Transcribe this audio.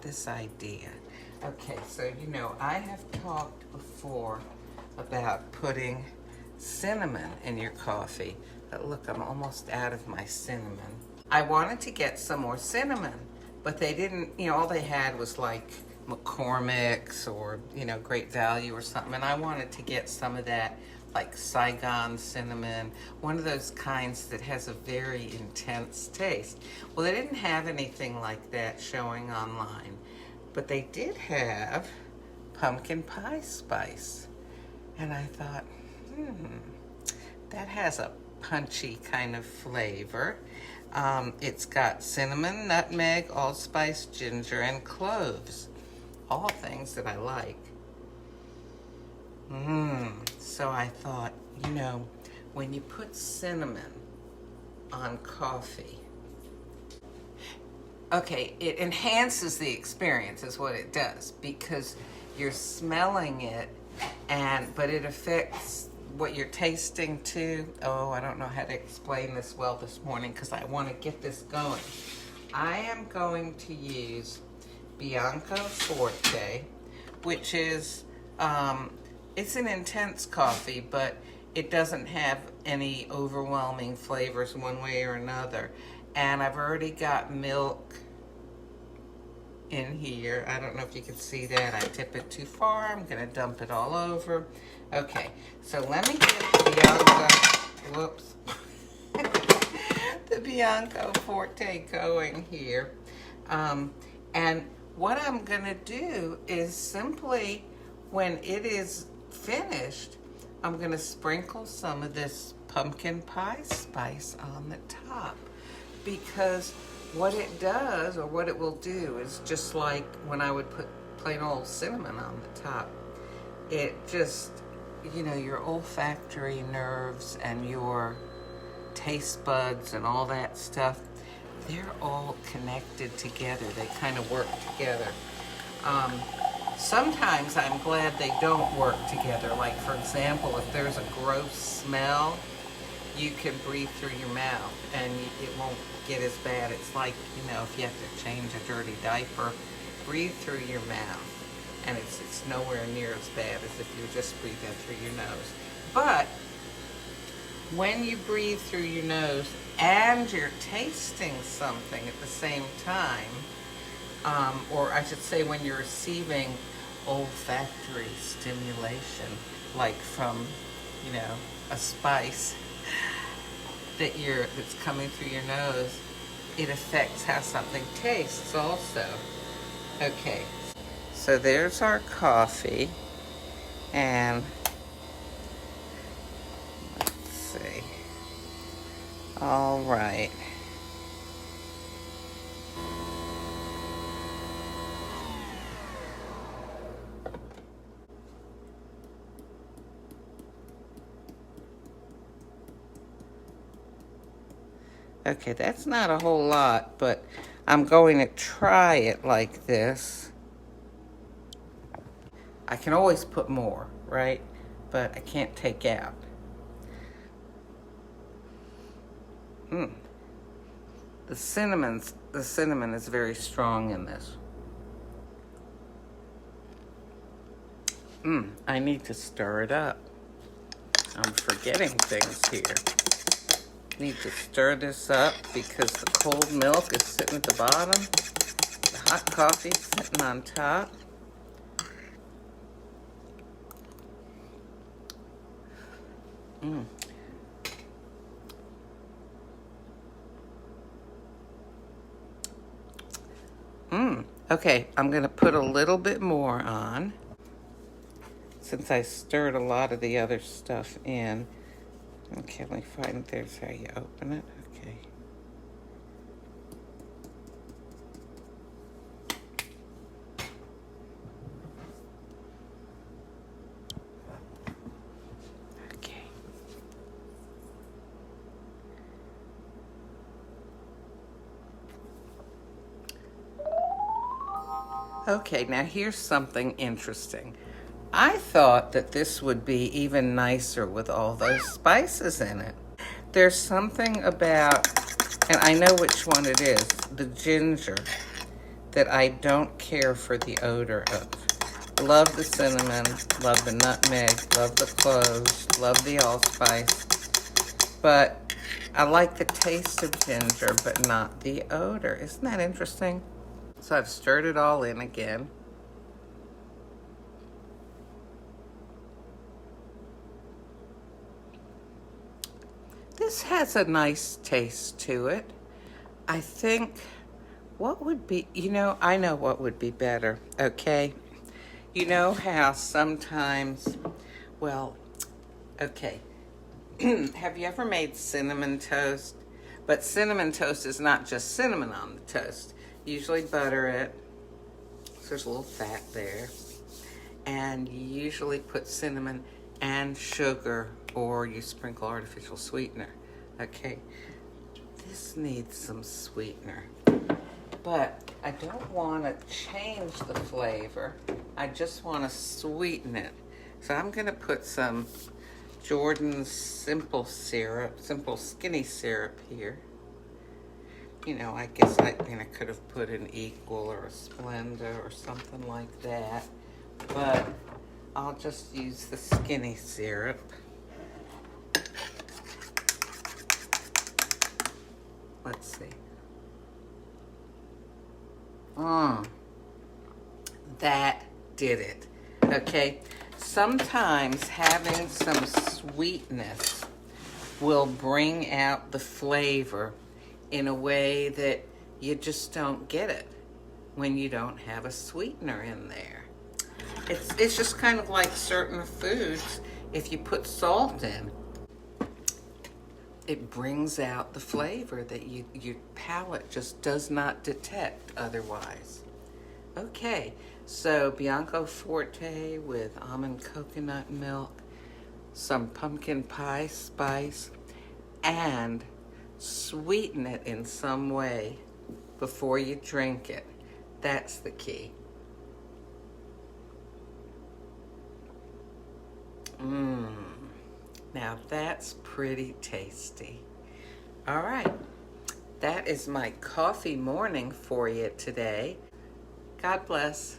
this idea. Okay, so you know, I have talked before about putting cinnamon in your coffee. But look, I'm almost out of my cinnamon. I wanted to get some more cinnamon, but they didn't, you know, all they had was like McCormick's or, you know, Great Value or something. And I wanted to get some of that like Saigon cinnamon, one of those kinds that has a very intense taste. Well, they didn't have anything like that showing online, but they did have pumpkin pie spice. And I thought, that has a punchy kind of flavor. It's got cinnamon, nutmeg, allspice, ginger, and cloves. All things that I like. So I thought, you know, when you put cinnamon on coffee, okay, it enhances the experience is what it does, because you're smelling it, but it affects what you're tasting too. Oh, I don't know how to explain this well this morning because I want to get this going. I am going to use Bianco Forte, which is, it's an intense coffee, but it doesn't have any overwhelming flavors one way or another. And I've already got milk in here. I don't know if you can see that. I tip it too far. I'm going to dump it all over. Okay, so let me get Bianco, the Bianco Forte going here. And what I'm going to do is simply, when it is finished, I'm going to sprinkle some of this pumpkin pie spice on the top, because what it does, or what it will do, is just like when I would put plain old cinnamon on the top. It just, you know, your olfactory nerves and your taste buds and all that stuff, they're all connected together. They kind of work together. Sometimes I'm glad they don't work together. Like, for example, if there's a gross smell, you can breathe through your mouth and it won't get as bad. It's like, you know, if you have to change a dirty diaper, breathe through your mouth. And it's nowhere near as bad as if you just breathe in through your nose. But when you breathe through your nose and you're tasting something at the same time, or I should say when you're receiving olfactory stimulation, like from, you know, a spice that's coming through your nose, it affects how something tastes also. Okay, so there's our coffee, and let's see. All right. Okay, that's not a whole lot, but I'm going to try it like this. I can always put more, right? But I can't take out. The cinnamon is very strong in this. I need to stir it up. I'm forgetting things here. Need to stir this up because the cold milk is sitting at the bottom. The hot coffee is sitting on top. Okay, I'm going to put a little bit more on, since I stirred a lot of the other stuff in. Okay, let me find, there's how you open it. Okay. Okay. Okay, now here's something interesting. I thought that this would be even nicer with all those spices in it. There's something about, and I know which one it is, the ginger, that I don't care for the odor of. Love the cinnamon, love the nutmeg, love the cloves, love the allspice, but I like the taste of ginger, but not the odor. Isn't that interesting? So I've stirred it all in again. This has a nice taste to it. I think what would be, I know what would be better, okay? You know how sometimes, well, okay, have you ever made cinnamon toast? But cinnamon toast is not just cinnamon on the toast. You usually butter it, so there's a little fat there. And you usually put cinnamon and sugar, or you sprinkle artificial sweetener. Okay, this needs some sweetener. But I don't want to change the flavor. I just want to sweeten it. So I'm going to put some Jordan's simple skinny syrup here. I guess I could have put an Equal or a Splenda or something like that. But I'll just use the skinny syrup. Let's see. That did it. Okay, sometimes having some sweetness will bring out the flavor in a way that you just don't get it when you don't have a sweetener in there. It's just kind of like certain foods. If you put salt in, it brings out the flavor that your palate just does not detect otherwise. Okay, so Bianco Forte with almond coconut milk, some pumpkin pie spice, and sweeten it in some way before you drink it. That's the key. Now that's pretty tasty. All right, that is my coffee morning for you today. God bless.